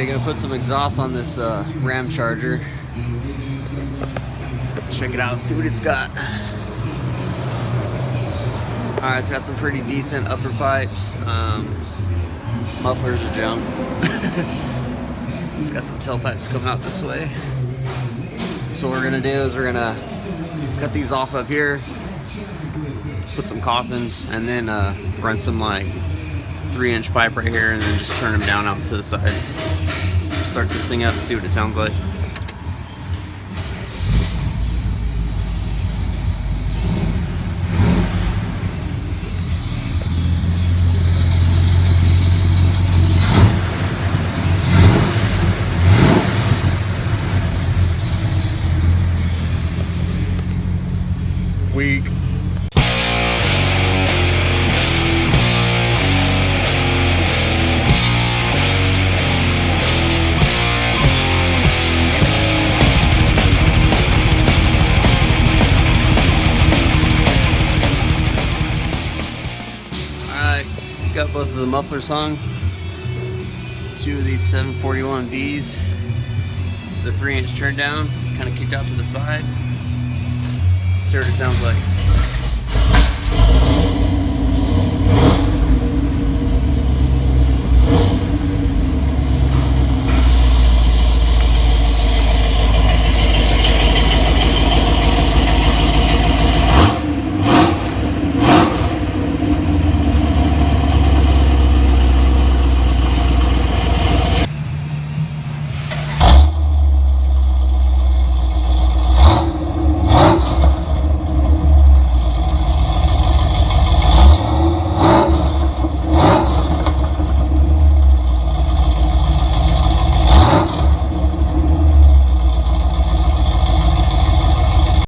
Okay, gonna put some exhaust on this ram charger. Check it out, see what it's got. Alright, it's got some pretty decent upper pipes. Mufflers are junk. It's got some tailpipes coming out this way. So what we're gonna do is we're gonna cut these off up here, put some coffins, and then run some like 3-inch pipe right here, and then just turn them down out to the sides. Start this thing up, see what it sounds like. Weak. Alright, got both of the mufflers hung. 2 of these 741Bs. The 3-inch turn down, kind of kicked out to the side. See what it sounds like.